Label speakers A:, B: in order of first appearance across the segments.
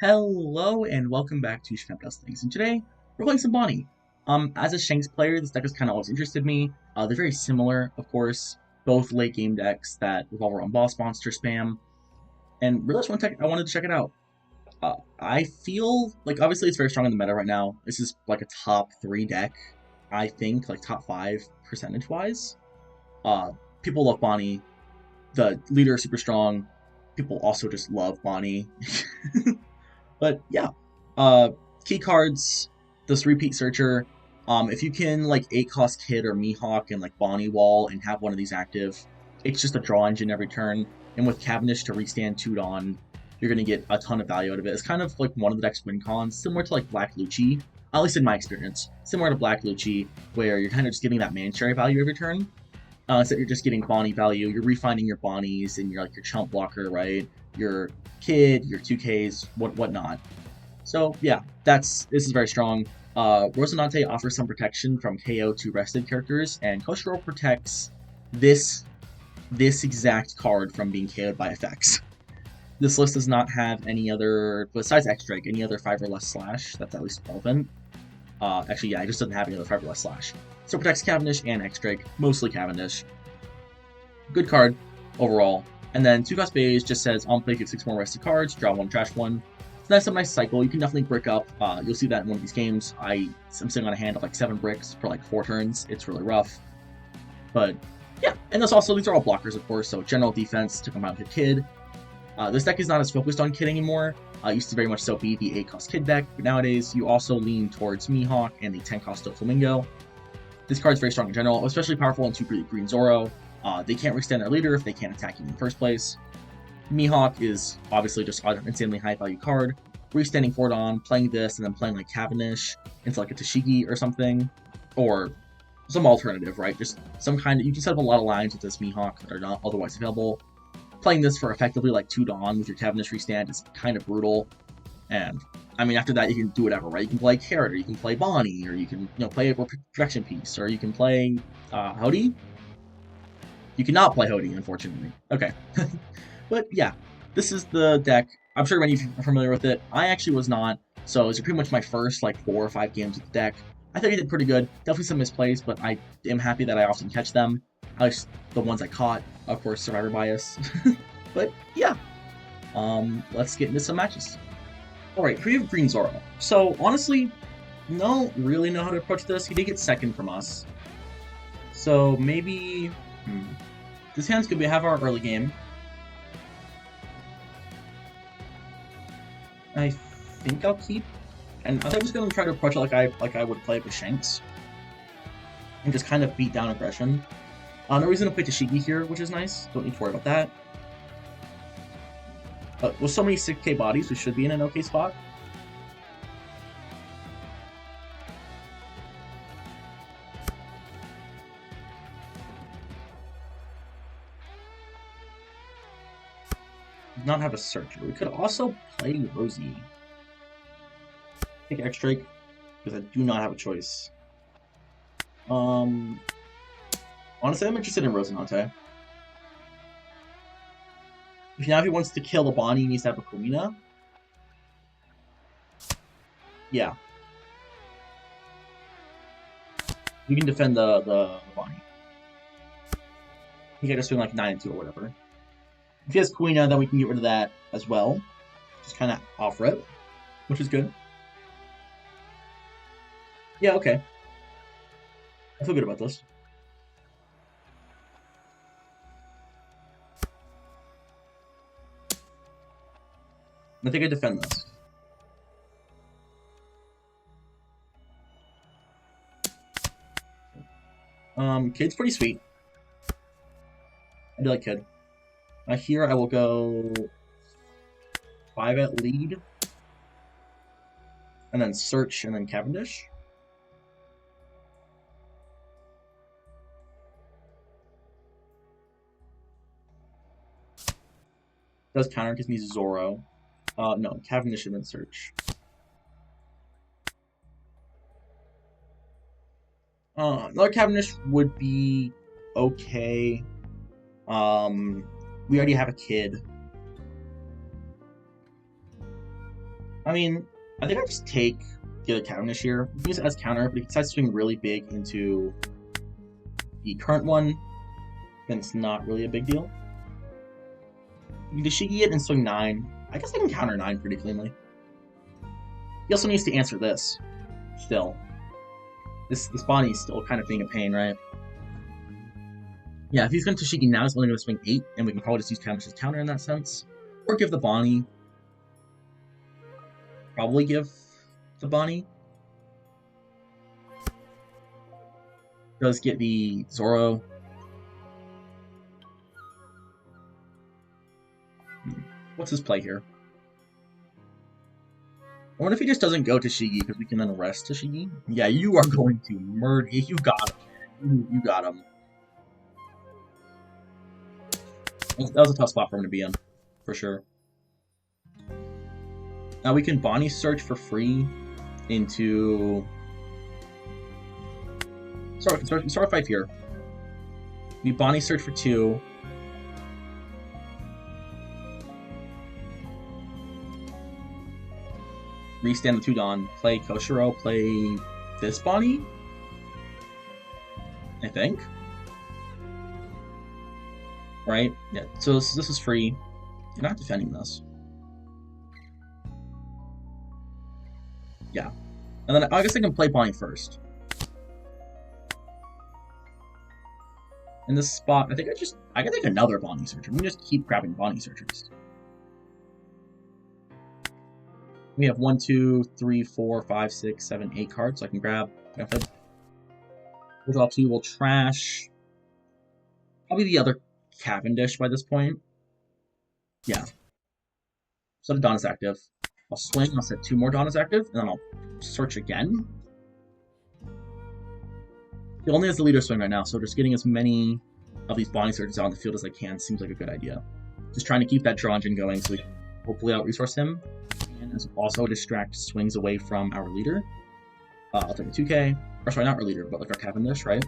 A: Hello and welcome back to Shamp Does Things. And today we're playing some Bonney. As a Shanks player, this deck has kind of always interested me. They're very similar, of course, both late game decks that revolve around boss monster spam. And really, I wanted to check it out. I feel like obviously it's very strong in the meta right now. This is like a top 3 deck, I think, like top 5 percentage wise. People love Bonney. The leader is super strong. People also just love Bonney. But yeah, uh, key cards, this repeat searcher. If you can like 8 cost Kid or Mihawk and like Bonnie Wall and have one of these active, it's just a draw engine every turn. And with Cavendish to restand 2 Dawn, you're gonna get a ton of value out of it. It's kind of like one of the deck's win cons, similar to like Black Lucci, at least in my experience. Similar to Black Lucci, where you're kind of just getting that man cherry value every turn. Instead, you're just getting Bonnie value. You're refining your Bonnies and you're like your chump blocker, right? Your Kid, your 2Ks, whatnot. So yeah, this is very strong. Rosinante offers some protection from KO to rested characters, and Koshiro protects this exact card from being KO'd by effects. This list does not have any other, besides X-Drake, any other 5 or less slash that's at least relevant. Actually, yeah, it just doesn't have any other 5 or less slash. So it protects Cavendish and X-Drake, mostly Cavendish. Good card overall. And then 2-cost Beige just says on play get 6 more rested cards, draw 1, trash 1. So that's a nice cycle. You can definitely brick up. You'll see that in one of these games. I'm sitting on a hand of like 7 bricks for like 4 turns. It's really rough. But yeah, and these are all blockers, of course. So general defense to combine with a Kid. This deck is not as focused on Kid anymore. Used to very much so be the 8-cost Kid deck, but nowadays you also lean towards Mihawk and the 10-cost Flamingo. This card is very strong in general, especially powerful in 2 Green Zoro. They can't withstand their leader if they can't attack you in the first place. Mihawk is obviously just an insanely high value card. Restanding 4 Dawn, playing this, and then playing like Cavendish into like a Tashigi or something. Or some alternative, right? Just some kind of, you can set up a lot of lines with this Mihawk that are not otherwise available. Playing this for effectively like 2 Dawn with your Cavendish restand is kind of brutal. And I mean, after that, you can do whatever, right? You can play Carrot, or you can play Bonnie, or you can, play a protection piece, or you can play Hody. You cannot play Hody, unfortunately. Okay. But yeah, this is the deck. I'm sure many of you are familiar with it. I actually was not, so it's pretty much my first like 4 or 5 games with the deck. I think I did pretty good. Definitely some misplays, but I am happy that I often catch them. At least the ones I caught, of course, survivor bias. But yeah, let's get into some matches. Alright, preview of Green Zoro. So honestly, don't really know how to approach this. He did get second from us. So maybe this hand's good. We have our early game. I think I'll keep, and I think I'm just gonna try to approach it like I would play it with Shanks, and just kind of beat down aggression. No reason to play Tashigi here, which is nice. Don't need to worry about that. But with so many 6K bodies, we should be in an okay spot. Not have a searcher. We could also play Rosie. Take X-Drake, because I do not have a choice. Honestly, I'm interested in Rosinante. If he wants to kill the Bonnie, he needs to have a Karina. Yeah. We can defend the Bonnie. He can just swing like 9 and 2 or whatever. If he has Quina, then we can get rid of that as well. Just kind of offer it, which is good. Yeah, okay. I feel good about this. I think I defend this. Kid's pretty sweet. I do like Kid. Here I will go 5 at lead. And then Search, and then Cavendish. Does counter because he's Zoro. No, Cavendish and then Search. Another Cavendish would be okay. We already have a Kid. I mean, I think I just take the other Cavendish here. We can use it as counter, but if he decides to swing really big into the current one, then it's not really a big deal. You can Dashiki it and swing 9. I guess I can counter 9 pretty cleanly. He also needs to answer this. Still. This Bonney is still kind of being a pain, right? Yeah, if he's going to Tashiki now, he's only going to swing 8, and we can probably just use Cavendish's counter in that sense. Or give the Bonney. Probably give the Bonney. Does get the Zoro. What's his play here? I wonder if he just doesn't go Tashigi, because we can then rest Tashigi. Yeah, you are going to murder. You got him. You got him. That was a tough spot for him to be in, for sure. Now we can Bonney search for free into... Sorry, we start with 5 here. We Bonney search for 2. Restand the 2 Dawn, play Koshiro, play this Bonney? I think. Right? Yeah, so this is free. You're not defending this. Yeah. And then I guess I can play Bonney first. In this spot, I can take another Bonney Searcher. We can just keep grabbing Bonney Searchers. We have 1, 2, 3, 4, 5, 6, 7, 8 cards, so I can grab. We'll draw 2, we'll trash. Probably the other Cavendish by this point. Yeah. So the Dawn is active. I'll swing, I'll set 2 more Dawn is active, and then I'll search again. He only has the leader swing right now, so just getting as many of these Bonney Searchers out on the field as I can seems like a good idea. Just trying to keep that draw engine going so we can hopefully out-resource him. And also distract swings away from our leader. I'll take a 2K. Or sorry, not our leader, but like our Cavendish, right?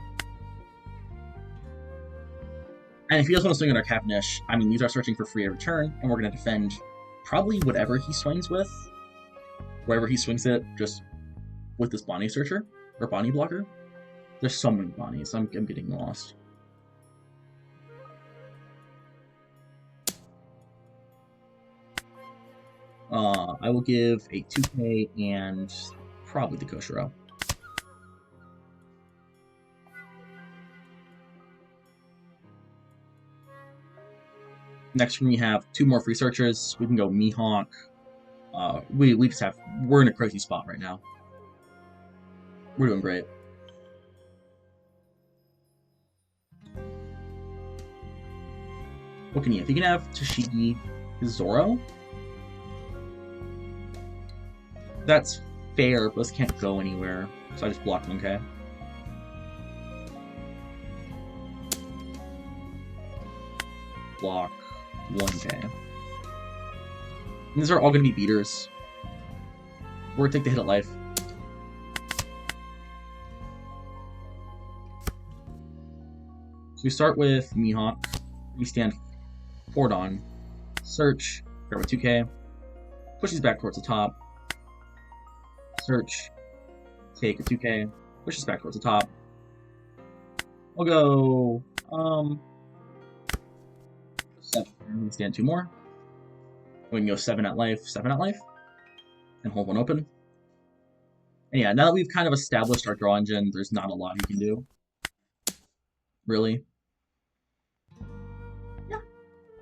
A: And if he doesn't want to swing on our Cavendish, I mean, these are searching for free every turn, and we're going to defend probably whatever he swings with. Wherever he swings it, just with this Bonney Searcher, or Bonney Blocker. There's so many Bonnies, I'm getting lost. I will give a 2K and probably the Koshiro. Next, we have 2 more free searchers. We can go Mihawk. We're in a crazy spot right now. We're doing great. What can he have? He can have Tashigi, Zoro. That's fair, but this can't go anywhere. So I just block 1K. Block 1K. And these are all going to be beaters. We're going to take the hit at life. So we start with Mihawk. We stand 4 Dawn. Search. Grab a 2K. Pushes back towards the top. Search. Take a 2K. Pushes back towards the top. We'll go... 7. We stand 2 more. We can go 7 at life, 7 at life. And hold 1 open. And yeah, now that we've kind of established our draw engine, there's not a lot you can do. Really. Yeah.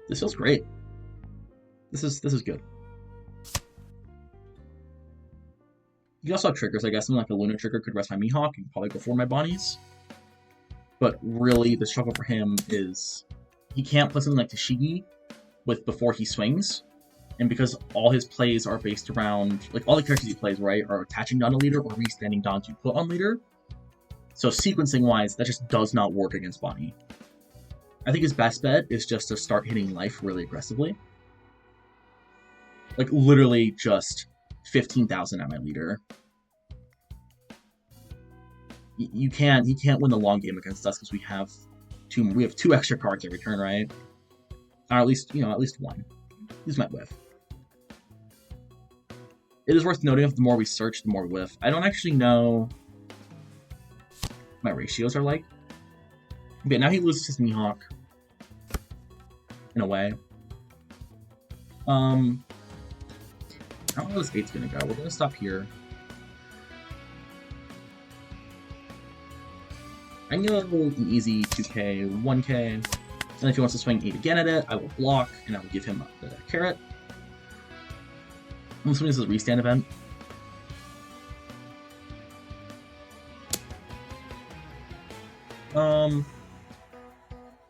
A: This feels great. This is good. You can also have triggers, I guess. Something like a Lunar trigger could rest my Mihawk and probably go for my Bonnies. But really, the struggle for him is he can't play something like Tashigi before he swings. And because all his plays are based around, like all the characters he plays, right, are attaching Dawn to leader or restanding Dawn to put on leader. So sequencing-wise, that just does not work against Bonney. I think his best bet is just to start hitting life really aggressively. Like, literally just 15,000 at my leader. He can't win the long game against us because we have 2 extra cards every turn, right? Or at least 1. He's met with. It is worth noting that the more we search, the more we whiff. I don't actually know what my ratios are like. Okay, now he loses his Mihawk. In a way. I don't know where this 8's gonna go. We're gonna stop here. I can go an easy 2k, 1k. And if he wants to swing 8 again at it, I will block, and I will give him the carrot. I'm assuming this is a restand event.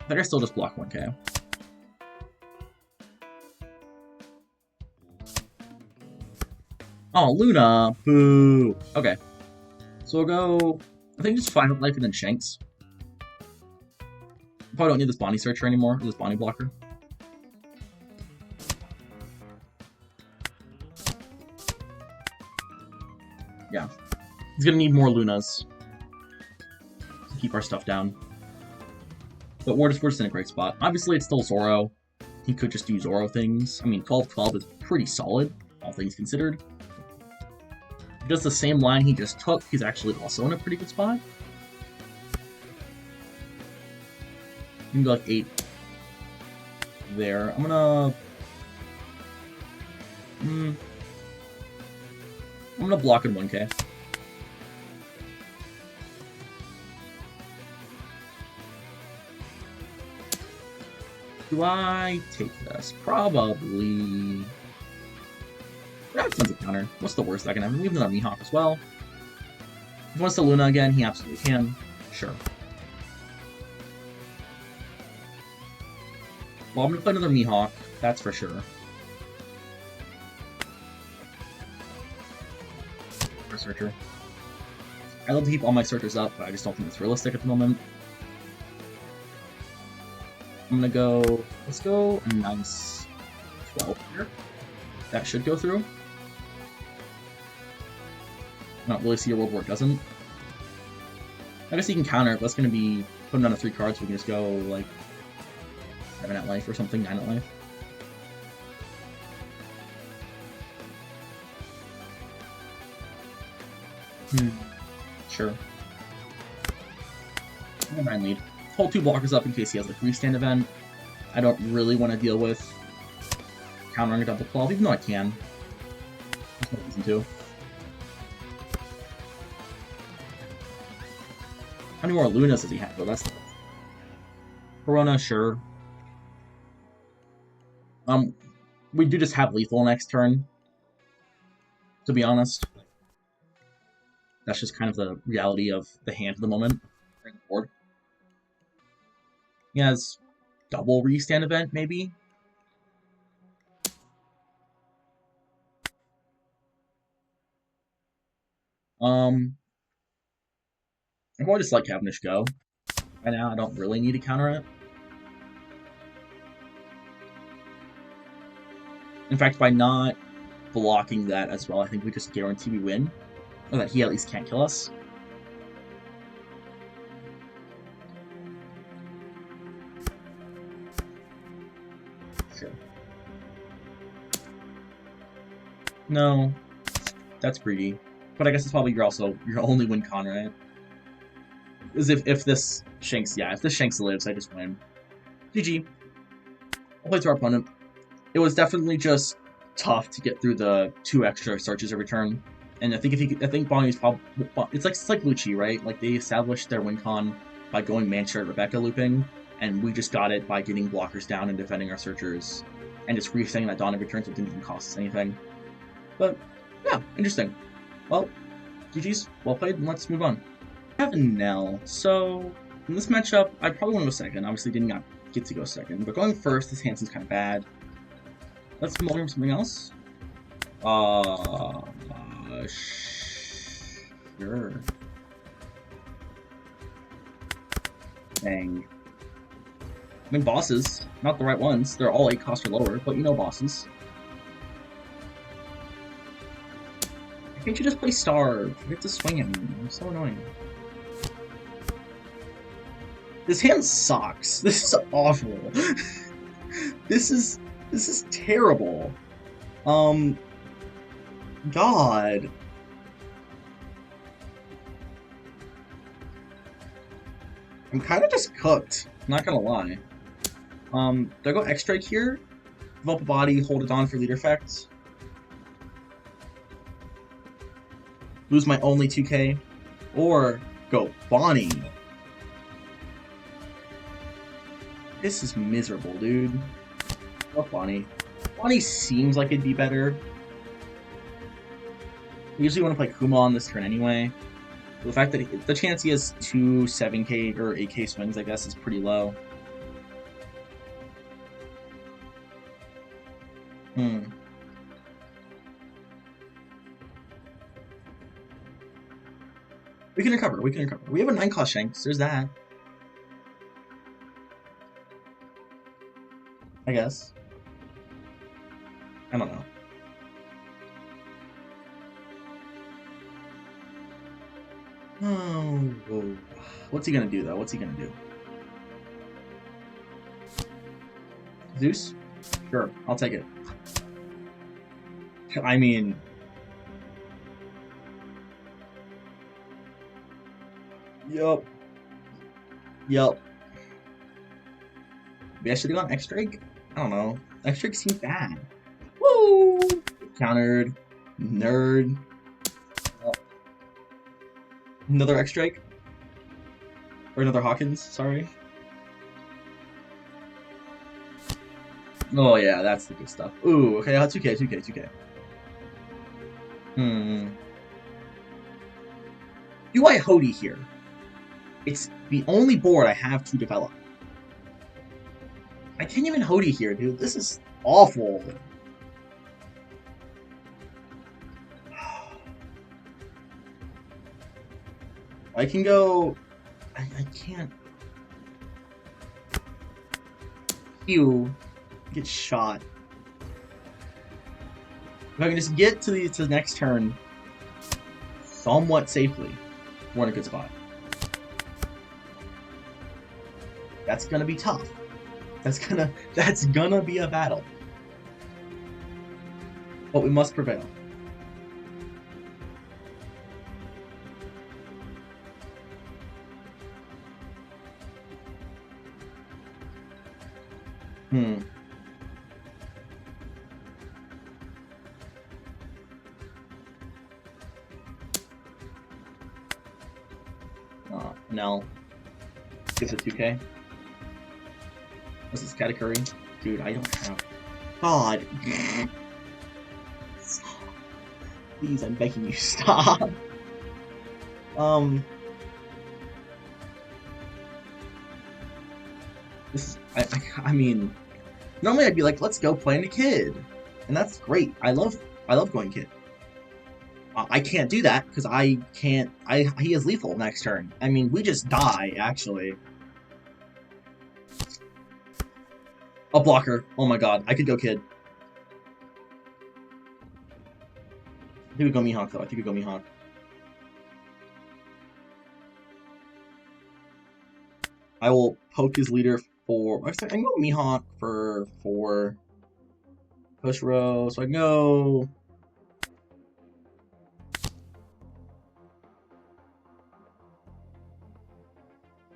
A: Better still just block 1k. Oh, Luna! Boo! Okay. So we'll go, I think just 5 life and then Shanks. Probably don't need this Bonney searcher anymore, or this Bonney blocker. Yeah. He's gonna need more Lunas to keep our stuff down. But we're just in a great spot. Obviously, it's still Zoro. He could just do Zoro things. I mean, 12-12 is pretty solid, all things considered. Just the same line he just took, he's actually also in a pretty good spot. You can go like 8 there. I'm gonna block in 1k. Do I take this? Probably. That sounds a counter. What's the worst I can have? We have another Mihawk as well. If he wants to Luna again, he absolutely can. Sure. Well, I'm gonna play another Mihawk, that's for sure. For Searcher. I love to keep all my Searchers up, but I just don't think it's realistic at the moment. I'm gonna go, let's go a nice 12 here. That should go through. I don't really see a world where it doesn't. I guess he can counter, but that's gonna be putting down to 3 cards, so we can just go like 7 at life or something, 9 at life. Sure. I'm gonna lead. Hold 2 blockers up in case he has like restand event. I don't really want to deal with countering a double 12, even though I can. There's no reason to. How many more Lunas does he have, though? That's the... Corona, sure. We do just have lethal next turn, to be honest. That's just kind of the reality of the hand at the moment. Board. He has double restand event, maybe? I probably just let Cavendish go. Right now, I don't really need to counter it. In fact, by not blocking that as well, I think we just guarantee we win. Or that he at least can't kill us. Sure. No. That's greedy. But I guess it's probably your only win con, right? Is if this Shanks, yeah, if this Shanks lives, I just win. GG. I'll play to our opponent. It was definitely just tough to get through the 2 extra searches every turn. And I think Bonney's probably, it's like Lucci, right? Like they established their win con by going Manshard Rebecca looping, and we just got it by getting blockers down and defending our searchers, and just resetting that Dawn every turn so it didn't even cost us anything. But yeah, interesting. Well, GG's, well played, and let's move on. I have a Nell. So in this matchup, I probably want to go second. Obviously, did not get to go second, but going first, this hand seems kind of bad. Let's come over with something else. Sure. Dang. I mean, bosses. Not the right ones. They're all 8 cost or lower, but you know bosses. Why can't you just play Starve? You have to swing at me. I'm so annoying. This hand sucks. This is awful. This is terrible. God. I'm kind of just cooked. Not gonna lie. Do I go X-Strike here? Develop a body, hold it on for leader effects. Lose my only 2k. Or go Bonney. This is miserable, dude. Go Bonney. Bonney seems like it'd be better. I usually want to play Kuma on this turn anyway. The fact that the chance he has 2 7k or 8k swings, I guess, is pretty low. We can recover, we can recover. We have a 9-cost Shanks, there's that. I guess. I don't know. Oh, whoa. What's he gonna do, though? What's he gonna do? Zeus? Sure, I'll take it. I mean... Yup. Yup. Maybe I should have gone X-Drake? I don't know. X-Drake seems bad. Woo! Countered. Nerd. Oh. Another X-Drake? Or another Hawkins, sorry. Oh yeah, that's the good stuff. Ooh, okay, 2k, 2k, 2k. Do I Hody here? It's the only board I have to develop. I can't even Hody here, dude. This is awful. I can go... I can't... Q. Get shot. If I can just get to the next turn somewhat safely, we're in a good spot. That's gonna be tough. That's gonna be a battle. But we must prevail. No. Gives it 2k. What's this category? Dude, I don't have... God! Please, I'm begging you, stop! This is... I mean... Normally I'd be like, let's go play a kid! And that's great. I love going kid. I can't do that, because I can't... he is lethal next turn. I mean, we just die, actually. A blocker. Oh my god. I could go kid. I think we go Mihawk, though. I think we go Mihawk. I will poke his leader for... I can go Mihawk for 4. Push row, so I can go...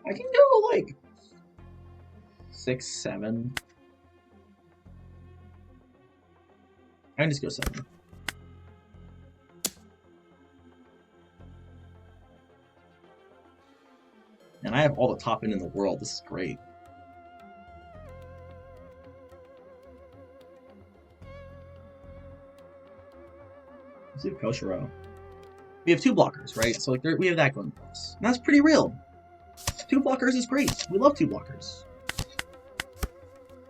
A: I can go, like... 6, 7... I can just go 7. And I have all the top end in the world. This is great. Let's do Koshiro. We have 2 blockers, right? So like we have that going for us. And that's pretty real. 2 blockers is great. We love 2 blockers.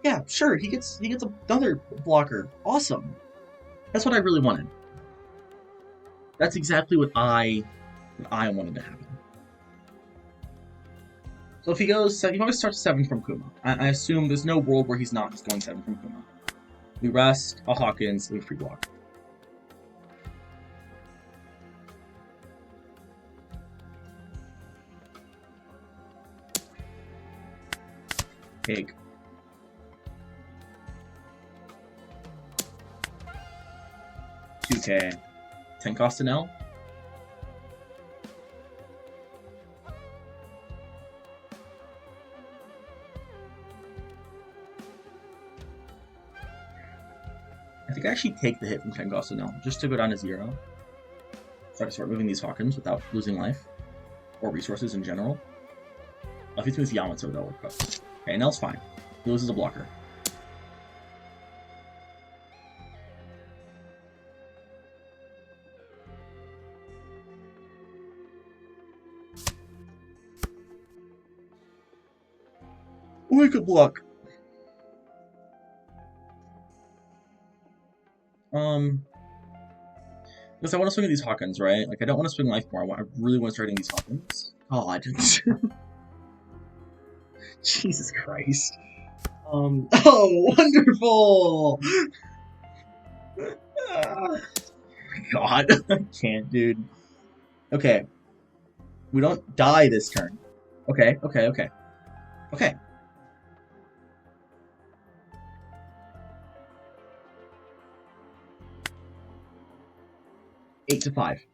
A: Yeah, sure. He gets another blocker. Awesome. That's what I really wanted. That's exactly what I wanted to happen. So if he goes, he always starts 7 from Kuma. I assume there's no world where he's not just going 7 from Kuma. We rest a Hawkins, we free block. Cake. $2K. 10 cost to know. I think I actually take the hit from 10 cost to know, just to go down to 0. So I can start moving these Hawkins without losing life. Or resources in general. If he moves Yamato, that'll work out. Okay, Nell's fine. He loses a blocker. We could block. Because I want to swing at these Hawkins, right? Like, I don't want to swing life more. I really want to start hitting these Hawkins. Oh, I didn't. Jesus Christ. Oh, wonderful! God, I can't, dude. Okay. We don't die this turn. Okay. Okay. 8 to 5.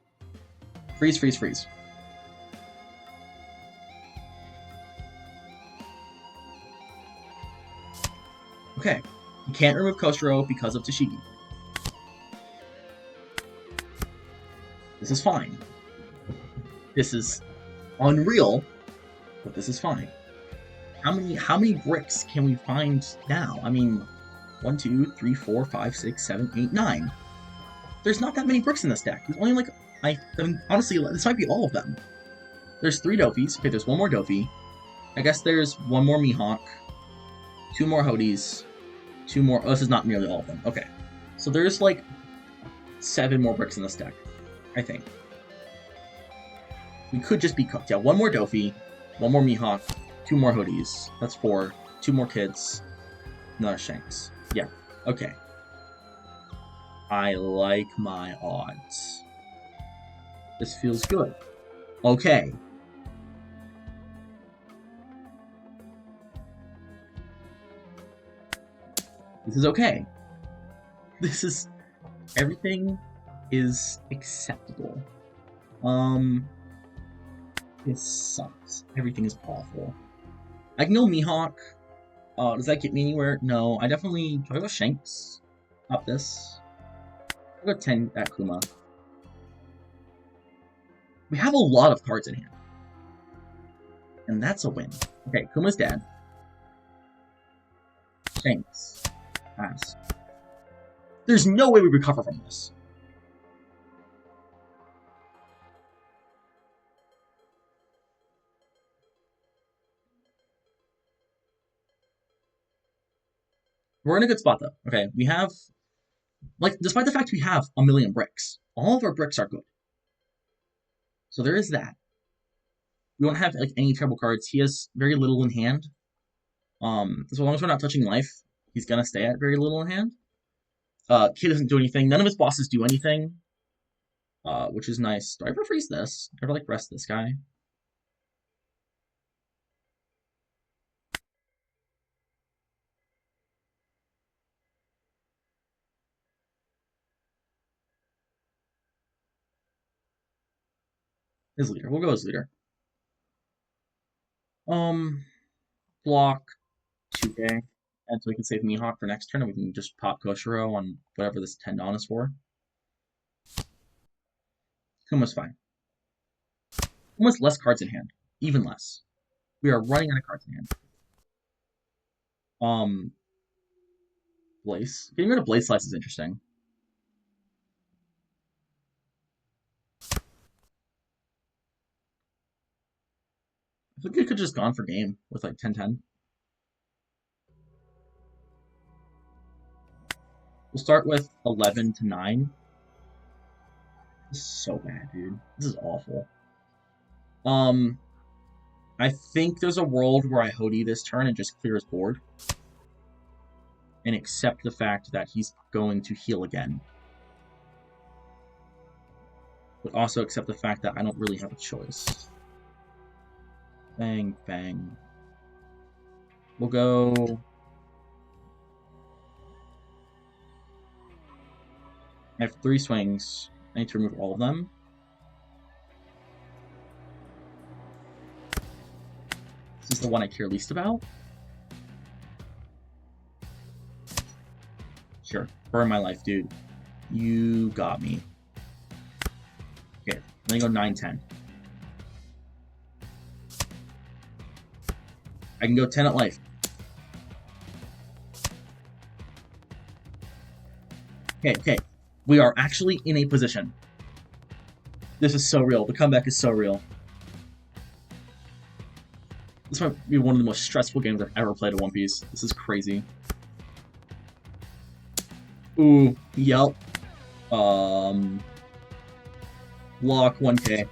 A: Freeze. Okay. You can't remove Koshiro because of Tashigi. This is fine. This is unreal, but this is fine. How many bricks can we find now? I mean, 1, 2, 3, 4, 5, 6, 7, 8, 9. There's not that many bricks in this deck. There's only like, I mean, honestly, this might be all of them. There's 3 Dofis. Okay, there's 1 more Dofi. I guess there's 1 more Mihawk, 2 more Hodis, 2 more. Oh, this is not nearly all of them. Okay, so there's like 7 more bricks in this deck, I think. We could just be cooked. Yeah, 1 more Dofi, 1 more Mihawk, 2 more Hodis. That's 4. 2 more kids. Another Shanks. Yeah. Okay. I like my odds. This feels good. Okay. This is okay. This is... Everything is acceptable. This sucks. Everything is awful. I can go Mihawk. Does that get me anywhere? No. I definitely... Do I go Shanks? Up this. I'll go 10 at Kuma. We have a lot of cards in hand. And that's a win. Okay, Kuma's dead. Shanks. Pass. There's no way we recover from this. We're in a good spot, though. Okay, we have... Like, despite the fact we have a million bricks, all of our bricks are good. So there is that. We don't have, like, any trouble cards. He has very little in hand. So long as we're not touching life, he's gonna stay at very little in hand. Kid doesn't do anything. None of his bosses do anything. Which is nice. Do I ever freeze this? Do I ever, like, rest this guy? His leader. We'll go as leader. Block 2k. And so we can save Mihawk for next turn, and we can just pop Koshiro on whatever this Tendon is for. Kuma's fine. Kuma's less cards in hand. Even less. We are running out of cards in hand. Blaze. Getting rid of Blaze Slice is interesting. I think we could have just gone for game with like 10-10. We'll start with 11 to 9. This is so bad, dude. This is awful. I think there's a world where I Hody this turn and just clear his board. And accept the fact that he's going to heal again. But also accept the fact that I don't really have a choice. Bang, bang. We'll go... I have 3 swings. I need to remove all of them. This is the one I care least about. Sure. Burn my life, dude. You got me. Okay, let me go 9-10. I can go 10 at life. Okay. We are actually in a position. This is so real. The comeback is so real. This might be one of the most stressful games I've ever played in One Piece. This is crazy. Ooh, yep. Lock 1K.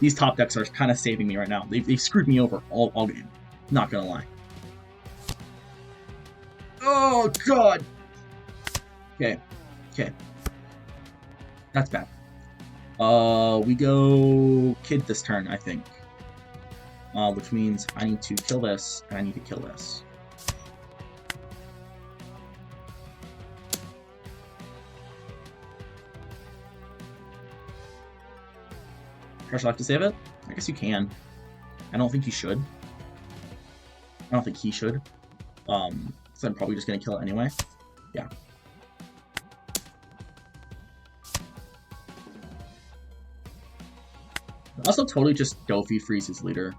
A: These top decks are kind of saving me right now. They've screwed me over all game. Not gonna lie. Oh, God! Okay. That's bad. We go Kid this turn, I think. Which means I need to kill this, and I need to kill this. Pressure left to save it? I guess you can. I don't think you should. I don't think he should. So I'm probably just gonna kill it anyway. Yeah. Also totally just Dofi frees his leader.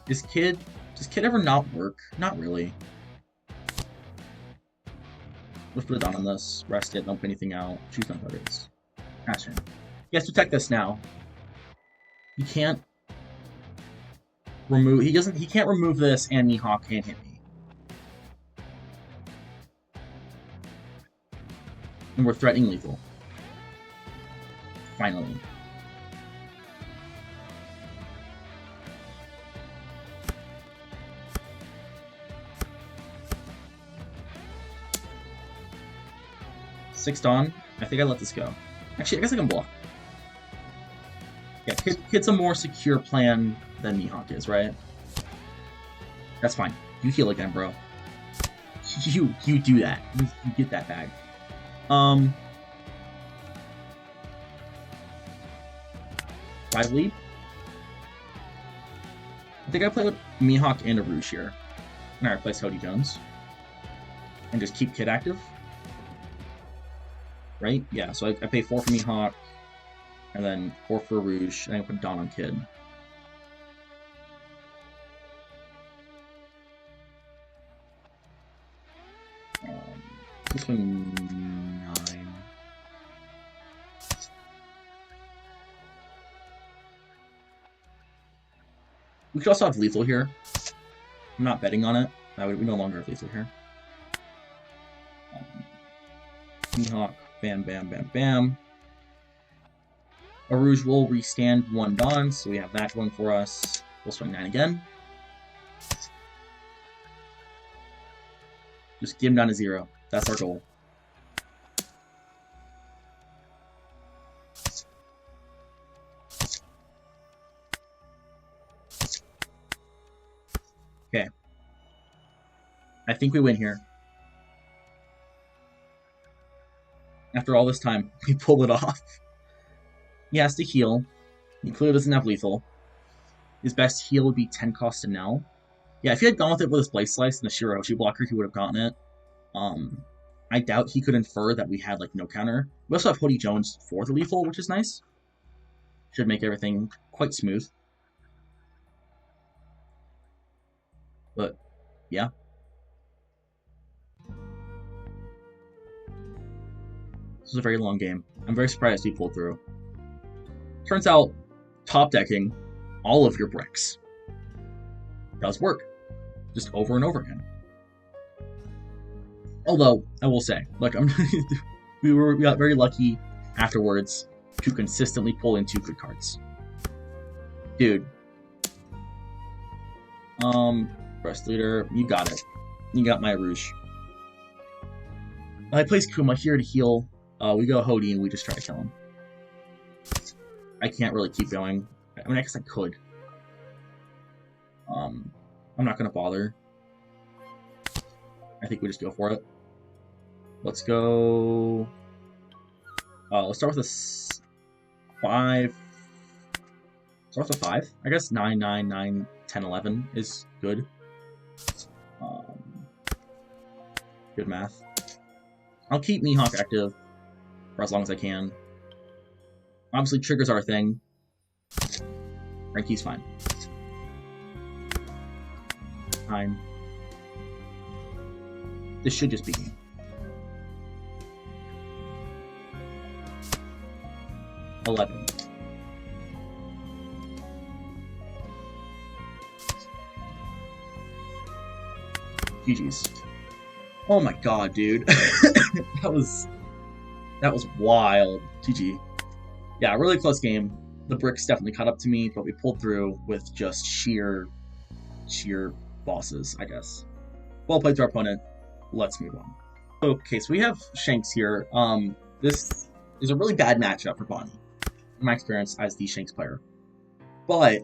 A: Does Kid ever not work? Not really. Let's put it down on this. Rest it, don't put anything out. Choose none others. Action. He has to protect this now. He can't remove he can't remove this and Mihawk can't hit me. And we're threatening lethal. Finally. Six Dawn. I think I let this go. Actually, I guess I can block. Yeah, Kid's a more secure plan than Mihawk is, right? That's fine. You heal again, bro. You do that. You get that bag. 5 lead. I think I play with Mihawk and a Rouge here. And I replace Hody Jones. And just keep Kid active. Right? Yeah, so I pay 4 for Mihawk, and then 4 for Rouge, and I put Dawn on Kid. This one 9. We could also have lethal here. I'm not betting on it. We no longer have lethal here. Mihawk. Bam, bam, bam, bam. A Rouge will restand 1 Dawn, so we have that going for us. We'll swing 9 again. Just get him down to 0. That's our goal. Okay. I think we win here. After all this time, we pulled it off. He has to heal. He clearly doesn't have lethal. His best heal would be 10 cost to Nell. Yeah, if he had gone with it with his Blade Slice and the Shirahoshi blocker, he would have gotten it. I doubt he could infer that we had, like, no counter. We also have Hody Jones for the lethal, which is nice. Should make everything quite smooth. But, yeah. This was a very long game. I'm very surprised we pulled through. Turns out, top decking all of your bricks does work. Just over and over again. Although, I will say, like, we got very lucky afterwards to consistently pull in 2 good cards. Dude. Breast Leader, you got it. You got my Rouge. I place Kuma here to heal. We go Hody and we just try to kill him. I can't really keep going. I mean, I guess I could. I'm not gonna bother. I think we just go for it. Let's go. Let's start with a 5. Start with a 5. I guess 9, 9, 9, 10, 11 is good. Good math. I'll keep Mihawk active for as long as I can. Obviously, triggers are a thing. Ranky's fine. Fine. This should just be me. $11. GG's. Oh my god, dude. that was wild. GG. Yeah, really close game. The bricks definitely caught up to me, but we pulled through with just sheer bosses, I guess. Well played to our opponent. Let's move on. Okay, so we have Shanks here. This is a really bad matchup for Bonney, in my experience as the Shanks player. But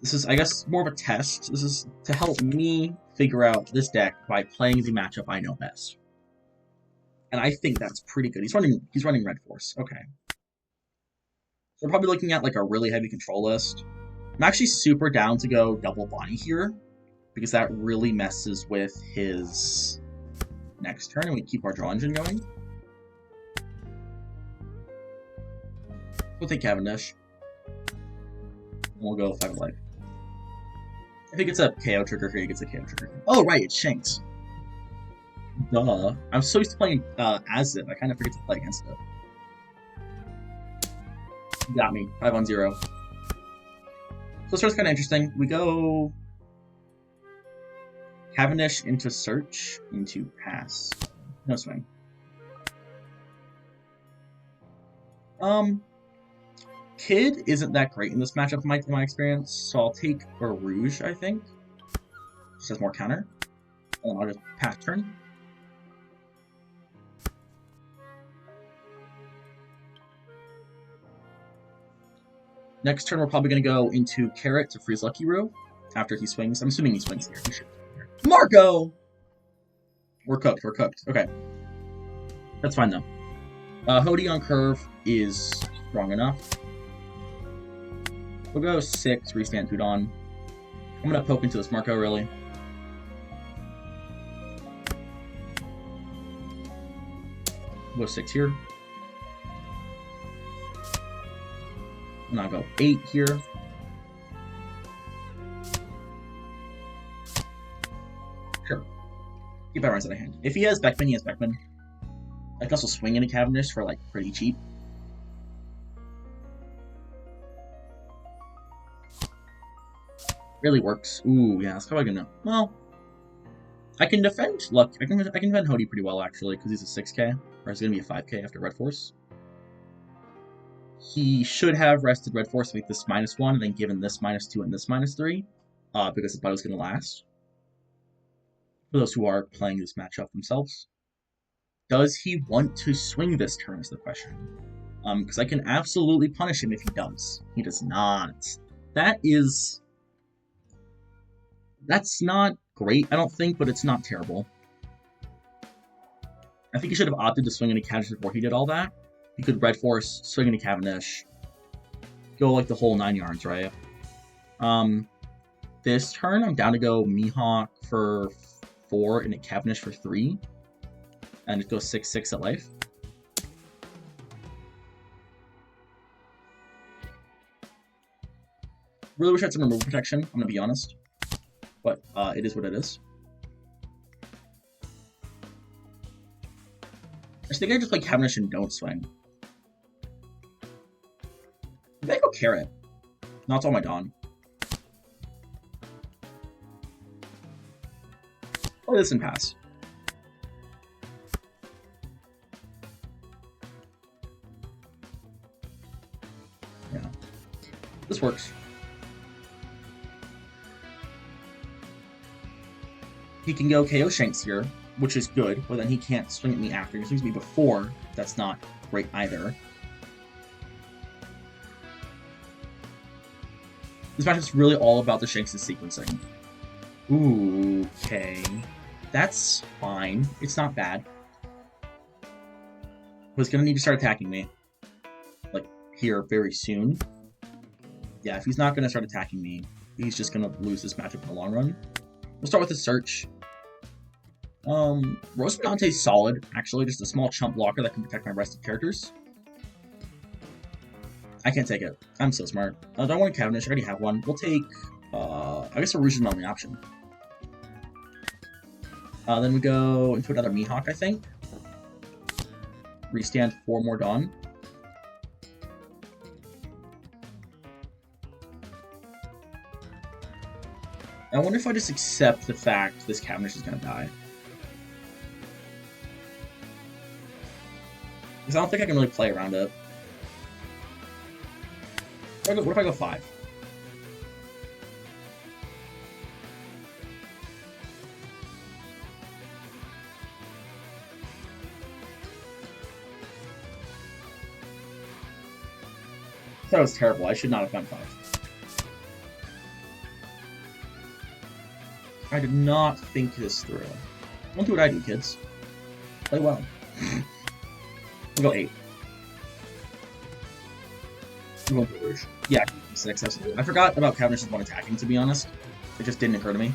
A: this is, I guess, more of a test. This is to help me figure out this deck by playing the matchup I know best. And I think that's pretty good. He's running Red Force. Okay. So we're probably looking at like a really heavy control list. I'm actually super down to go double Bonney here, because that really messes with his next turn, and we keep our draw engine going. We'll take Cavendish. And we'll go 5 life. If he gets a KO trigger here, he gets a KO trigger here. Oh, right, it's Shanks. Duh. I'm so used to playing as it, I kind of forget to play against it. Got me. 5-on-0. So this starts kind of interesting. We go Cavendish into search, into pass. No swing. Kid isn't that great in this matchup in my experience, so I'll take a Rouge, I think. Just has more counter. And I'll just pass turn. Next turn, we're probably going to go into Carrot to freeze Lucky Roo after he swings. I'm assuming he swings here. He should swing here. Marco! We're cooked. We're cooked. Okay. That's fine, though. Hody on curve is strong enough. We'll go 6, restand Tudon. I'm going to poke into this Marco, really. We'll go 6 here. And I'll go 8 here. Sure. Keep that runs out of hand. If he has Beckman, he has Beckman. I can also swing into Cavendish for, like, pretty cheap. Really works. Ooh, yeah, that's probably gonna... Well, I can defend... Look, I can defend Hody pretty well, actually, because he's a 6k. Or it's gonna be a 5k after Red Force. He should have rested Red Force to make this -1, and then given this -2 and this -3, because his battle's going to last. For those who are playing this matchup themselves. Does he want to swing this turn is the question. Because I can absolutely punish him if he does. He does not. That's not great, I don't think, but it's not terrible. I think he should have opted to swing into Cavendish before he did all that. He could Red Force, swing into Cavendish, go like the whole 9 yards, right? This turn, I'm down to go Mihawk for 4 and a Cavendish for 3. And just go 6/6 at life. Really wish I had some removal protection, I'm gonna be honest. But it is what it is. I think I just play Cavendish and don't swing. Maybe I go Carrot. No, it's all my Dawn. Play this and pass. Yeah. This works. He can go KO Shanks here, which is good, but then he can't swing at me after. He swings at me before. That's not great either. This matchup's really all about the Shanks' sequencing. Ooh, okay. That's fine. It's not bad. But he's gonna need to start attacking me. Like, here very soon. Yeah, if he's not gonna start attacking me, he's just gonna lose this matchup in the long run. We'll start with the search. Rosamonte's solid, actually, just a small chump blocker that can protect my rest of characters. I can't take it. I'm so smart. I don't want a Cavendish, I already have one. We'll take, I guess a Rouge is my only option. Then we go into another Mihawk, I think. Restand 4 more Dawn. I wonder if I just accept the fact this Cavendish is going to die. Because I don't think I can really play around it. What if I go 5? That was terrible. I should not have gone 5. I did not think this through. Don't do what I do, kids. Play well. We'll go 8. We'll go Rouge. Yeah, 6, absolutely. I forgot about Cavendish's one attacking, to be honest. It just didn't occur to me.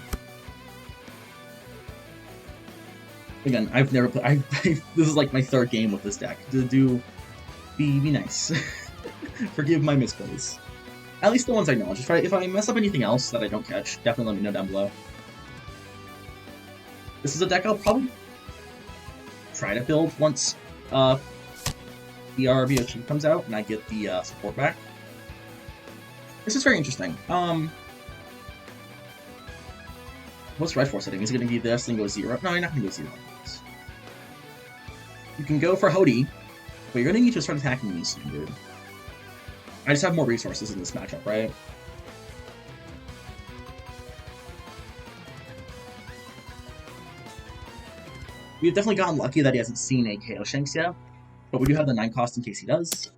A: Again, I've never played. This is like my 3rd game with this deck. Be nice. Forgive my misplays. At least the ones I know. Just if I mess up anything else that I don't catch, definitely let me know down below. This is a deck I'll probably try to build once the RBOG comes out and I get the support back. This is very interesting. What's Red Force setting? Is it going to be this and go 0? No, you're not going to go 0. You can go for Hody, but you're going to need to start attacking me soon, dude. I just have more resources in this matchup, right? We've definitely gotten lucky that he hasn't seen a KO Shanks yet, but we do have the 9 cost in case he does.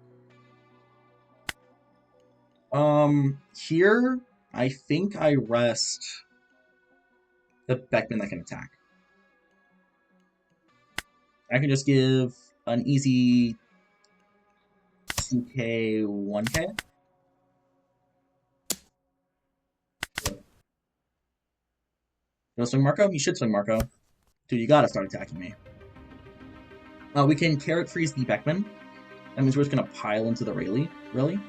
A: Here, I think I rest the Beckman that can attack. I can just give an easy CK 1K. You'll swing Marco? You should swing Marco. Dude, you gotta start attacking me. We can Carrot Freeze the Beckman. That means we're just gonna pile into the Rayleigh. Really?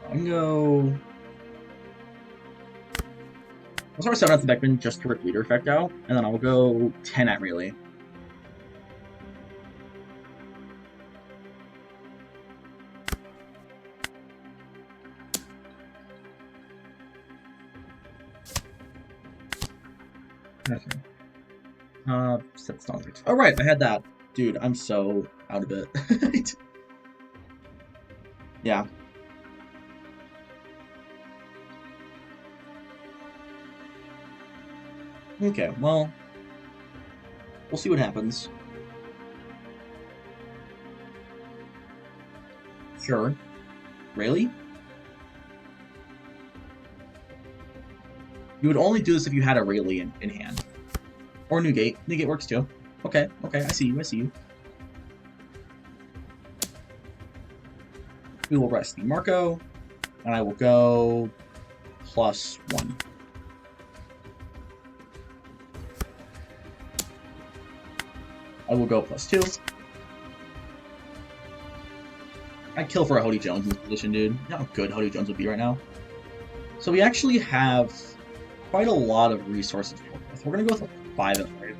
A: I can go... I'll start 7 at the Beckman just to rip leader effect out, and then I'll go 10 at Rayleigh. Okay. That's not right. Oh, right, I had that. Dude, I'm so out of it. Yeah. Okay, well, we'll see what happens. Sure. Really? You would only do this if you had a Rayleigh in hand. Or Newgate. Newgate works too. Okay, I see you, We will rest the Marco, and I will go +1. I will go +2. I'd kill for a Hody Jones in this position, dude. You know how good Hody Jones would be right now. So we actually have quite a lot of resources to work with. We're going to go with 5 at 5.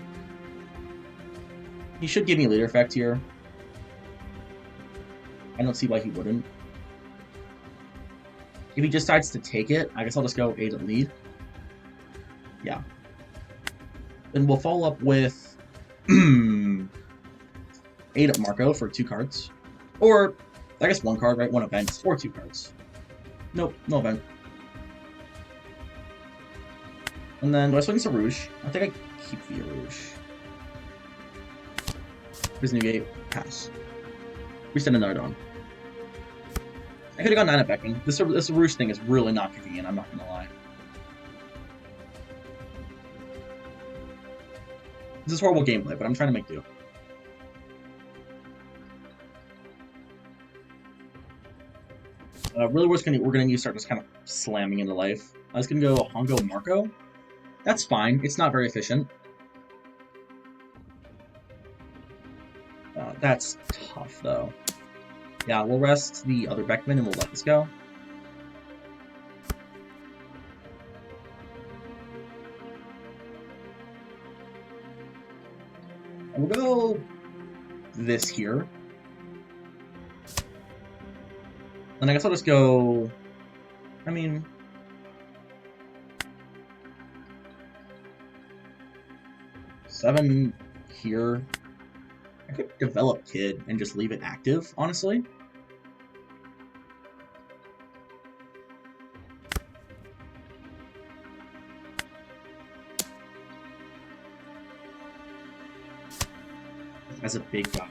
A: He should give me leader effect here. I don't see why he wouldn't. If he decides to take it, I guess I'll just go 8 at lead. Yeah. Then we'll follow up with 8 at Marco for 2 cards. Or, I guess 1 card, right? 1 event, or 2 cards. Nope, no event. And then, do I swing some Rouge? I think I keep the Rouge. Here's Newgate. Pass. We send another Dawn. I could have gone 9 at Beckman. This Rouge thing is really not kicking in, I'm not gonna lie. This is horrible gameplay, but I'm trying to make do. Really, we're gonna need to start just kind of slamming into life. I was gonna go Hongo Marco. That's fine. It's not very efficient. That's tough, though. Yeah, we'll rest the other Beckman and we'll let this go. And we'll go this here. And I guess I'll just go... I mean... Seven here. I could develop Kid and just leave it active, honestly. As a big guy.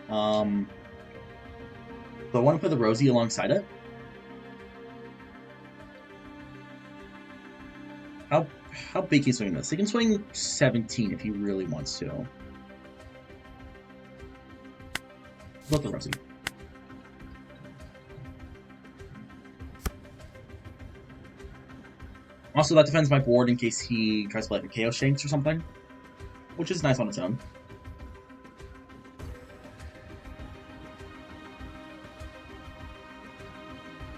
A: But I want to put the Rosie alongside it. How big can he swing this? He can swing 17 if he really wants to. Both the Rosie. Also, that defends my board in case he tries to play like a KO Shanks or something, which is nice on its own.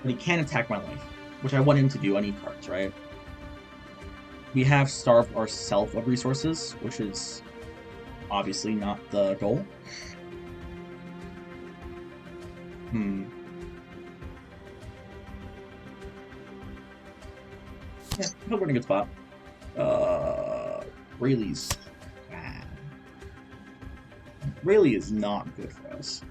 A: But he can attack my life, which I want him to do. I need cards, right? We have starved ourselves of resources, which is obviously not the goal. Yeah, I hope we're in a good spot. Rayleigh's bad. Rayleigh is not good for us.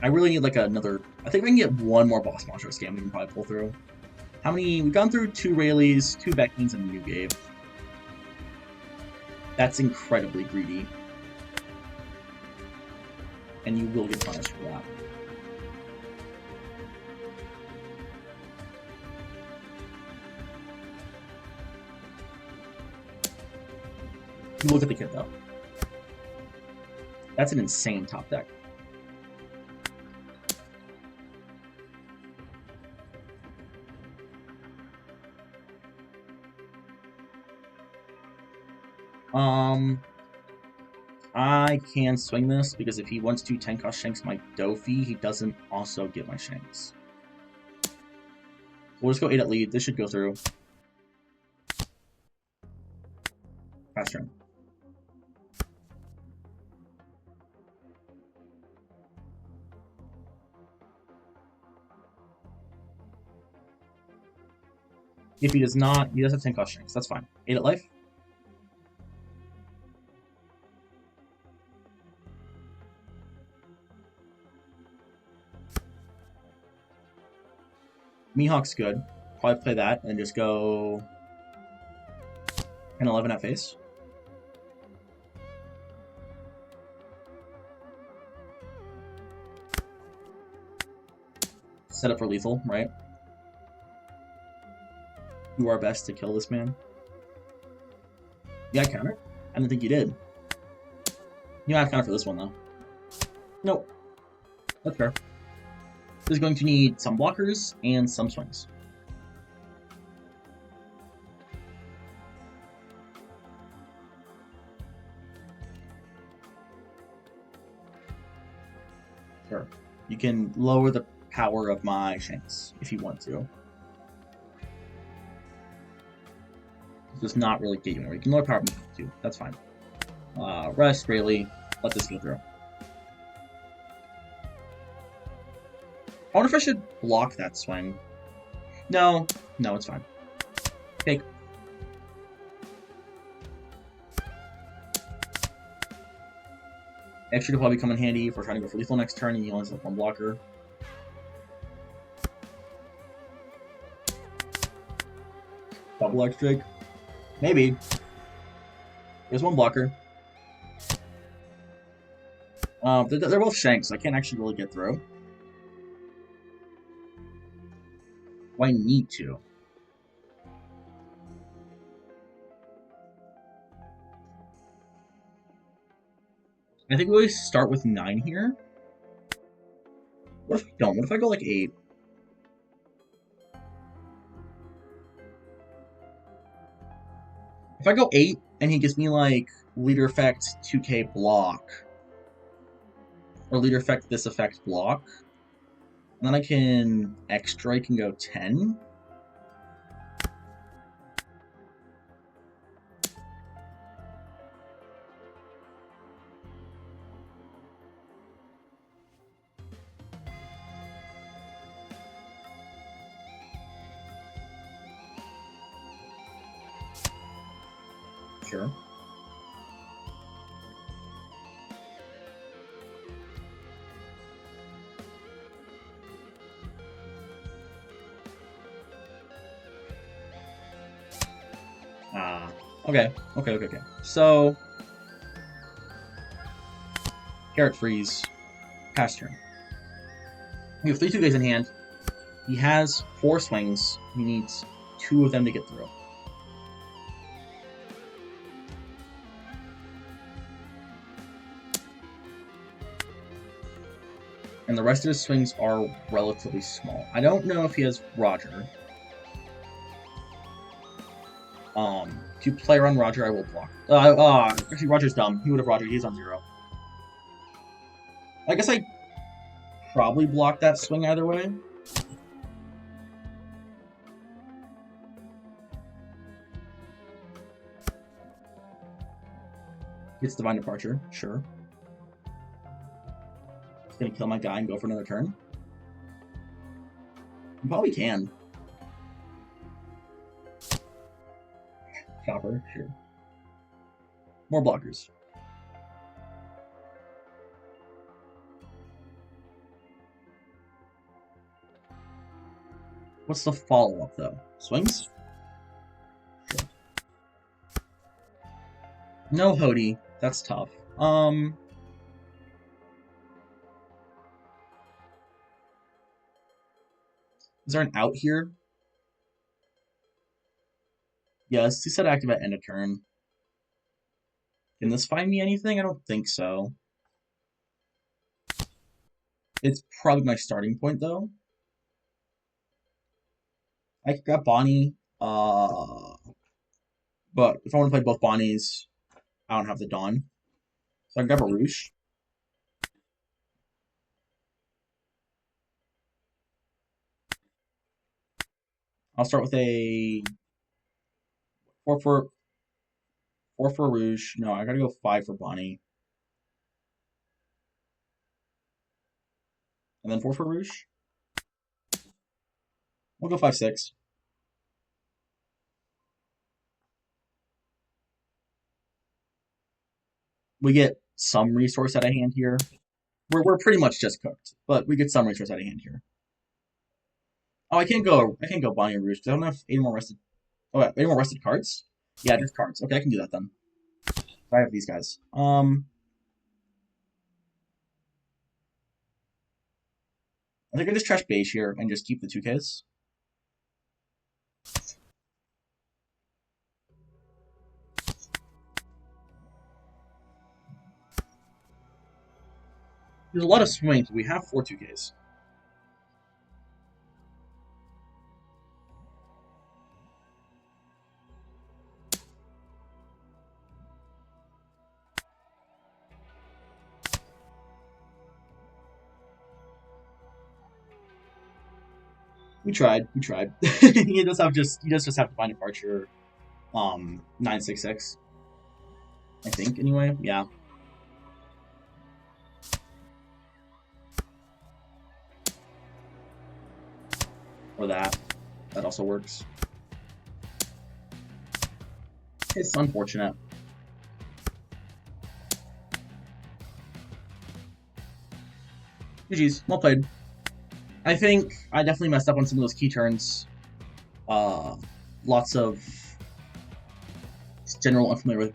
A: I really need like another... I think if I can get one more boss monster scam, we can probably pull through. How many... We've gone through 2 Rayleighs, 2 Beckmans, and a new Gabe. That's incredibly greedy. And you will get punished for that. You look at the kit, though. That's an insane top deck. I can swing this, because if he wants to 10-cost Shanks my Dofi, he doesn't also get my Shanks. We'll just go 8 at lead. This should go through. Pass turn. If he does not, he does have 10-cost Shanks. That's fine. 8 at life. Mihawk's good. Probably play that and just go 10-11 at face. Set up for lethal, right? Do our best to kill this man. Yeah, I counter. I didn't think you did. You don't have to counter for this one, though. Nope. That's fair. This is going to need some blockers and some swings. Sure. You can lower the power of my Shanks if you want to. It does not really get you anywhere. You can lower power of me too. That's fine. Rest, Rayleigh. Let this go through. I wonder if I should block that swing. No, it's fine. Fake. Extra could probably come in handy if we're trying to go for lethal next turn and he only has 1 blocker. Double extra. Maybe. There's 1 blocker. They're both Shanks, so I can't actually really get through. Well, I need to. I think we always start with 9 here. What if I don't? What if I go like 8? If I go 8 and he gives me like leader effect 2k block, or leader effect this effect block, and then I can extra, I can go 10. Sure. Okay. So, Carrot Freeze, pass turn. We have 3 2Ks in hand. He has 4 swings. He needs 2 of them to get through. And the rest of his swings are relatively small. I don't know if he has Roger. To play around Roger, I will block. Actually, Roger's dumb. He would have Roger. He's on 0. I guess I probably block that swing either way. Gets Divine Departure, sure. It's gonna kill my guy and go for another turn. You probably can. Chopper, sure. More blockers. What's the follow-up, though? Swings? Sure. No Hody. That's tough. Is there an out here? Yes, he said active at end of turn. Can this find me anything? I don't think so. It's probably my starting point, though. I could grab Bonney, but if I want to play both Bonnies, I don't have the Dawn. So I can grab a Roosh. I'll start with a 4 for Rouge. No, I gotta go 5 for Bonney. And then 4 for Rouge. We'll go 5/6. We get some resource out of hand here. We're pretty much just cooked, but we get some resource out of hand here. Oh, I can't go Bonney or Rouge because I don't have any more rested. Oh, wait, any more rested cards? Yeah, just cards. Okay, I can do that then. I have these guys. I think I just trash beige here and just keep the 2Ks. There's a lot of swings. We have 4 2Ks. We tried. he does just have to find departure 966. I think anyway. Yeah. Or that. That also works. It's unfortunate. GG's. Well played. I think I definitely messed up on some of those key turns. Lots of general unfamiliar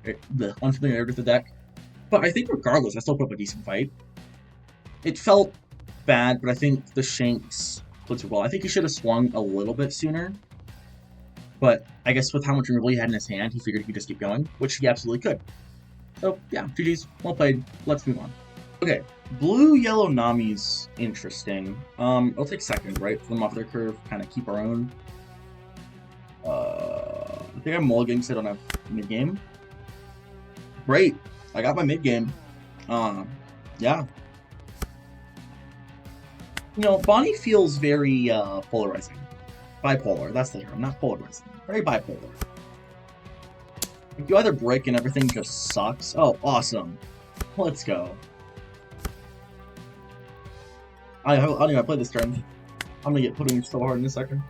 A: with the deck. But I think regardless, I still put up a decent fight. It felt bad, but I think the Shanks played well. I think he should have swung a little bit sooner. But I guess with how much removal he had in his hand, he figured he could just keep going, which he absolutely could. So yeah, GG's, well played. Let's move on. Okay, blue yellow Nami's interesting. I'll take second, right? Put them off their curve, kind of keep our own. I think I'm mulliganing because I don't have mid game. Great, I got my mid game. Yeah. You know, Bonney feels very polarizing. Bipolar, that's the term, not polarizing. Very bipolar. Like, you either break and everything just sucks. Oh, awesome. Let's go. I don't even play this turn. I'm gonna get putting so hard in a second.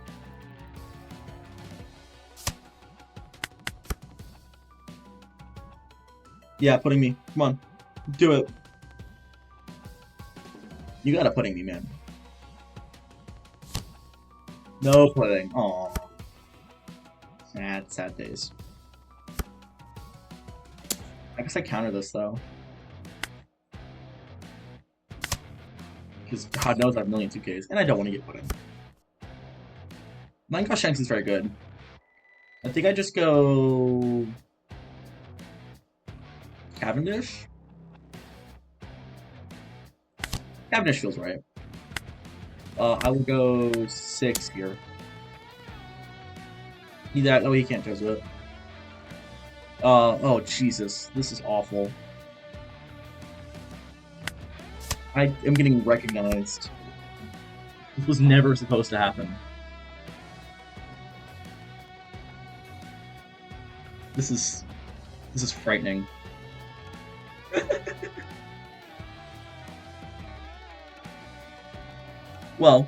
A: Yeah, putting me. Come on. Do it. You gotta putting me, man. No putting. Aww. Sad days. I guess I counter this, though. Because God knows I have a million 2Ks, and I don't want to get put in. 9-cost Shanks is very good. I think I just go... Cavendish? Cavendish feels right. I will go 6 here. Oh, he can't Jesuit. Oh, Jesus. This is awful. I am getting recognized. This was never supposed to happen. This is frightening. Well,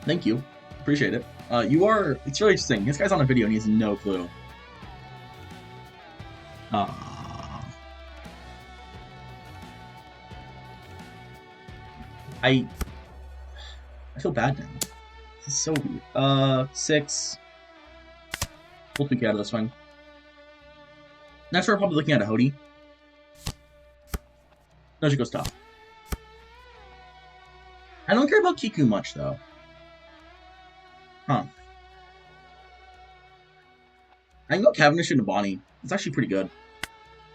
A: thank you. Appreciate it. It's really interesting. This guy's on a video and he has no clue. I feel bad now. This is so weird. 6. We'll pick out of this one. Next we're probably looking at a Hody. No, she goes top. I don't care about Kiku much, though. Huh. I can go Cavendish into Bonney. It's actually pretty good.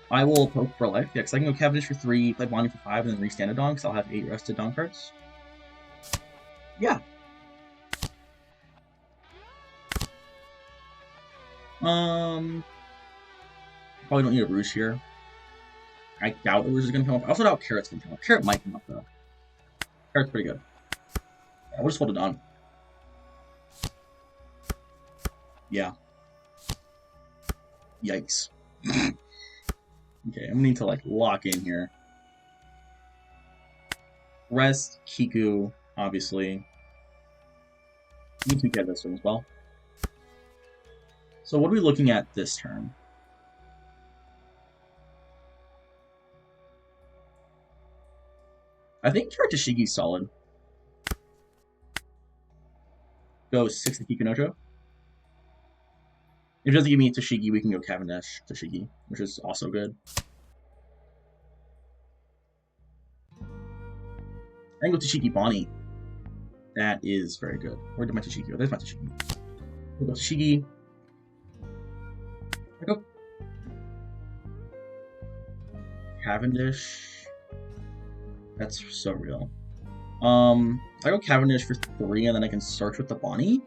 A: I will poke for life. Yeah, because I can go Cavendish for 3, play Bonney for 5, and then restand a Don, because I'll have 8 rested Don cards. Yeah. Probably don't need a Rouge here. I doubt the Rouge is going to come up. I also doubt Carrot's going to come up. Carrot might come up, though. Carrot's pretty good. Yeah, we'll just hold it on. Yeah. Yikes. Okay, I'm gonna need to, like, lock in here. Rest, Kiku, obviously. You can get this one as well. So what are we looking at this turn? I think Kartashigi's solid. Go 6 to Kikunojo. If it doesn't give me Toshigi, we can go Cavendish Toshigi, which is also good. I can go Toshigi Bonney. That is very good. Where did my Toshigi go? There's my Toshigi. We'll go Toshigi. I go Cavendish. That's so real. I go Cavendish for 3, and then I can search with the Bonney.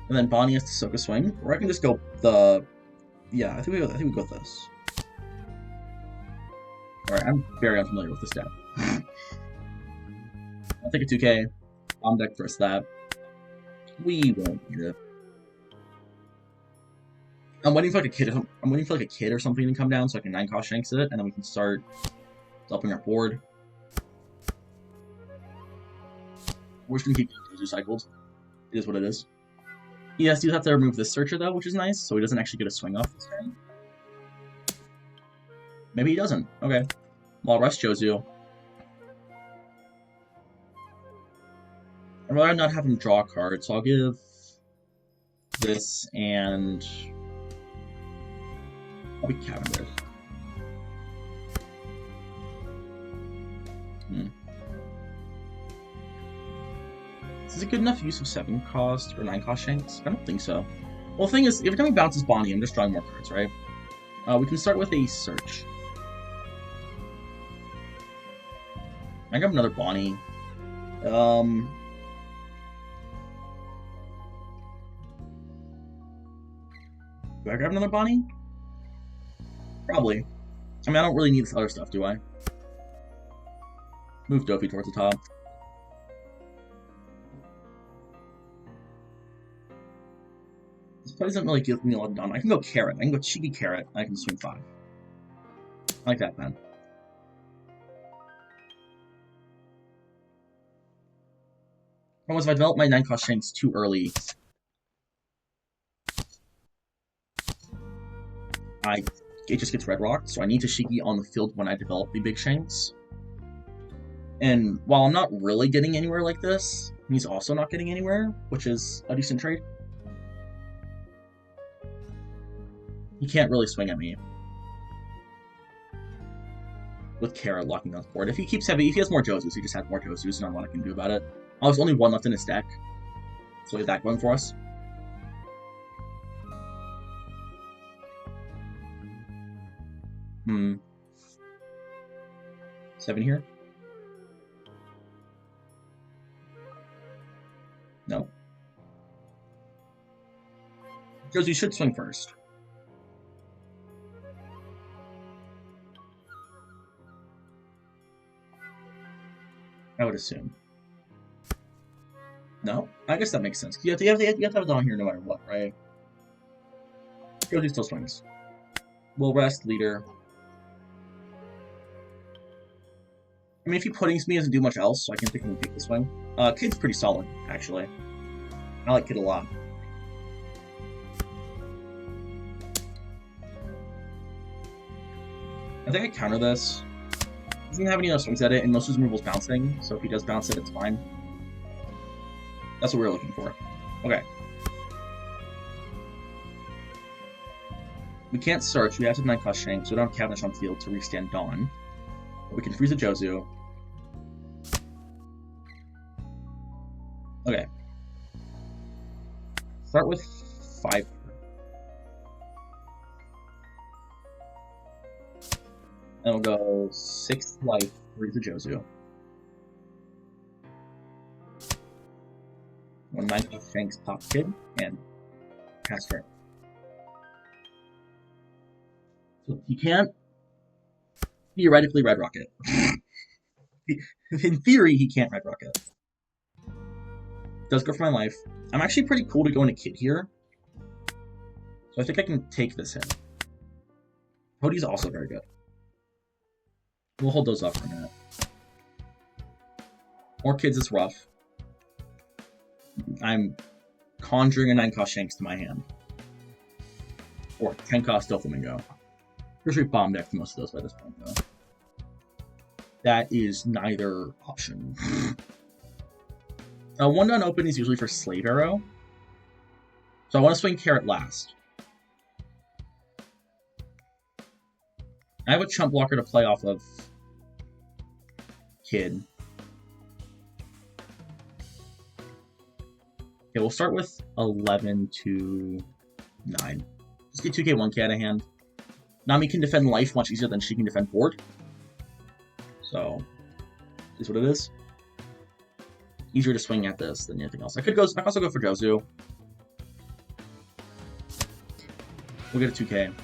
A: And then Bonney has to soak a swing, or I can just go the... Yeah, I think we go with this. Alright, I'm very unfamiliar with this deck. I'll take a 2K. On deck first that. We won't need it. I'm waiting for like a kid. I'm waiting for like a kid or something to come down so I can 9-cost Shanks it, and then we can start helping our board. We're just gonna keep those recycled. It is what it is. He does have to remove this searcher though, which is nice, so he doesn't actually get a swing off this turn. Maybe he doesn't. Okay. Well, I'll rest Jozu. I'd rather not have him draw a card, so I'll give this and I'll be Cavendish. Is this a good enough use of 7-cost or 9-cost Shanks? I don't think so. Well, the thing is, every time he bounces Bonney, I'm just drawing more cards, right? We can start with a search. I grab another Bonney. Do I grab another Bonney? Probably. I mean, I don't really need this other stuff, do I? Move Dofi towards the top. This play doesn't really give me a lot done. I can go Carrot. I can go Cheeky Carrot. I can swing 5. I like that, man. Almost, if I develop my 9-cost Shanks too early, it just gets red rocked, so I need to Shiki on the field when I develop the big Shanks. And while I'm not really getting anywhere like this, he's also not getting anywhere, which is a decent trade. He can't really swing at me with Kara locking on the board. If he keeps heavy, if he has more Josus, he just has more Josus, and not a lot I can do about it. Oh, there's only 1 left in his deck, so we have that going for us. Hmm. 7 here? No. Josu should swing first. I would assume. No? I guess that makes sense. You have to have it on here no matter what, right? Josu still swings. We'll rest leader. I mean, if he puddings me, doesn't do much else, so I can technically take the swing. Kid's pretty solid, actually. I like Kid a lot. I think I counter this. He doesn't have any other swings at it, and most of his removal's bouncing, so if he does bounce it, it's fine. That's what we're looking for. Okay. We can't search, we have to 9-cost Shank, so we don't have Cavendish on field to restand Dawn. But we can freeze a Josu. Okay. Start with 5. And we'll go 6 life, freeze a Josu. 1 9-cost Shanks, pop Kid, and pass turn. So he can't theoretically Red Rocket. In theory, he can't Red Rocket. Does go for my life. I'm actually pretty cool to go into Kid here. So I think I can take this hit. Cody's also very good. We'll hold those up for a minute. More Kids is rough. I'm conjuring a 9-cost Shanks to my hand. Or 10-cost Doflamingo. Pretty sure we bomb decked most of those by this point, though. That is neither option. 1 unopened is usually for Slave Arrow. So I want to swing Carrot last. I have a chump blocker to play off of Kid. Okay, we'll start with 11 to 9. Just get 2k, 1k out of hand. Nami can defend life much easier than she can defend board. So, is what it is. Easier to swing at this than anything else. I could also go for Josu. We'll get a 2k.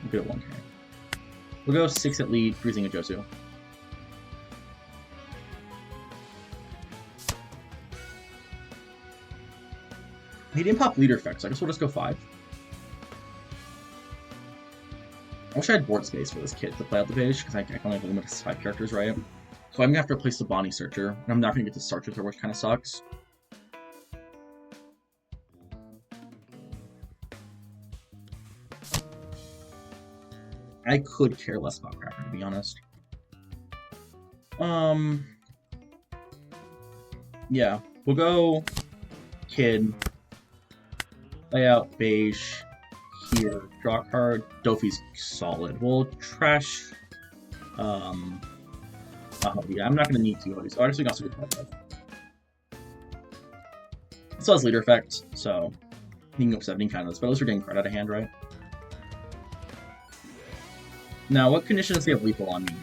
A: We'll get a 1k. We'll go 6 at lead, freezing a Josu. He didn't pop leader effect, so I guess we'll just go 5. I wish I had board space for this kid to play out the page, because I can only have a limit to 5 characters, right? So I'm going to have to replace the Bonney Searcher, and I'm not going to get to search with her, which kind of sucks. I could care less about Cracker, to be honest. Yeah, we'll go Kid, lay out Beige, here, draw card, Dofi's solid. We'll trash, yeah, I'm not going to need 2 Hoodies. Oh, actually, also good play. It still has leader effect, so he can go up 17 kind of this, but at least we're getting card out of hand, right? Now, what conditions do they have lethal on me?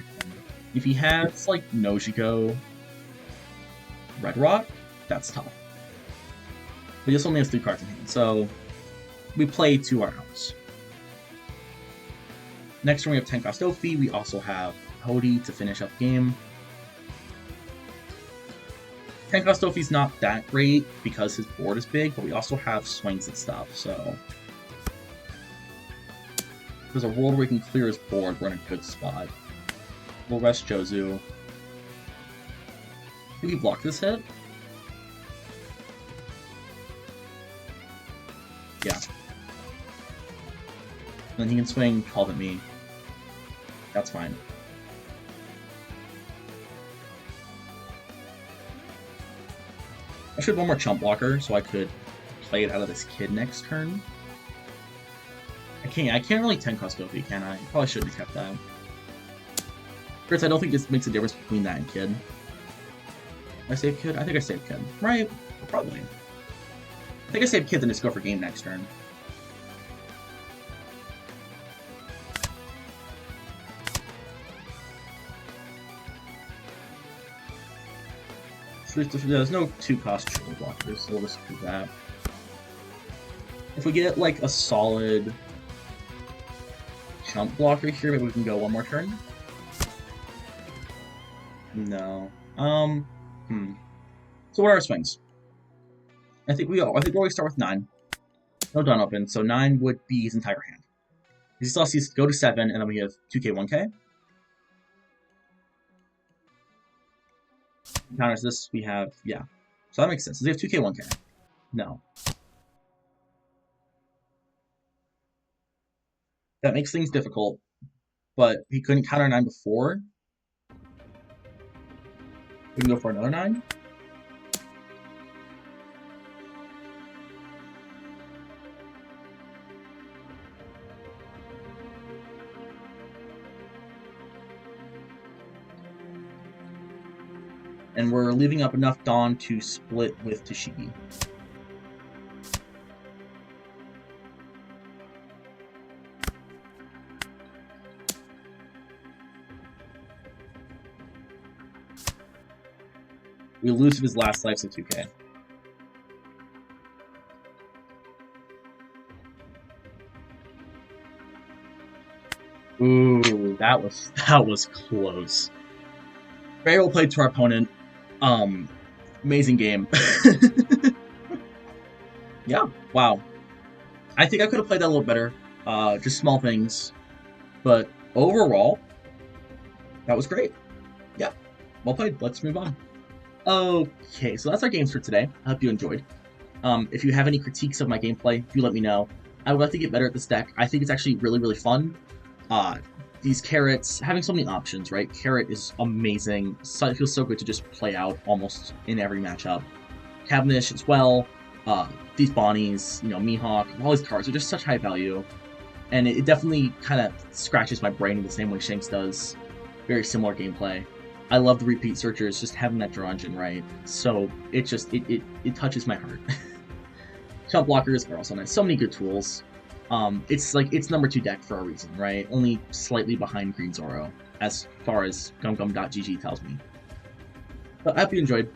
A: If he has, like, Nojiko, Red Rock, that's tough. But he just only has 3 cards in hand, so we play to our outs. Next turn we have Tenkost Ophi. We also have Hody to finish up game. Tenkost Ophi's not that great because his board is big, but we also have swings and stuff, so if there's a world where we can clear his board, we're in a good spot. We'll rest Jozu. Did we block this hit? Yeah. Then he can swing 12 at me. That's fine. I should have one more chump blocker so I could play it out of this kid next turn. I can't really Tenkost Ophi, can I? Probably shouldn't have kept that. Chris, I don't think this makes a difference between that and kid. I save kid? I think I save kid. Right? Probably. I think I save kid, then just go for game next turn. So there's no 2-cost triple blockers, so we'll just do that. If we get like a solid chump blocker here, maybe we can go one more turn. No. So what are our swings? I think we always start with 9. No done open, so 9 would be his entire hand. He still has to go to 7, and then we have 2k, 1k. Counters this, we have, yeah. So that makes sense. So we have 2k, 1k. No. That makes things difficult, but he couldn't counter 9 before. We can go for another 9. And we're leaving up enough Dawn to split with Tashigi. We lose his last life, so 2k. Ooh, that was close. Very well played to our opponent. Amazing game. Yeah, wow. I think I could have played that a little better. Just small things. But overall, that was great. Yeah, well played. Let's move on. Okay, so that's our games for today. I hope you enjoyed. If you have any critiques of my gameplay, do let me know. I would like to get better at this deck. I think it's actually really, really fun. These carrots, having so many options, right? Carrot is amazing. So it feels so good to just play out almost in every matchup. Cavendish as well. These Bonnies, you know, Mihawk, all these cards are just such high value. And it definitely kind of scratches my brain in the same way Shanks does. Very similar gameplay. I love the repeat searchers, just having that draw engine right. So it just, it touches my heart. Chump blockers are also nice. So many good tools. It's like, it's number 2 deck for a reason, right? Only slightly behind Green Zoro, as far as gumgum.gg tells me. But I hope you enjoyed.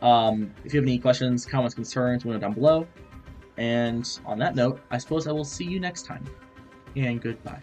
A: If you have any questions, comments, concerns, let me know down below. And on that note, I suppose I will see you next time. And goodbye.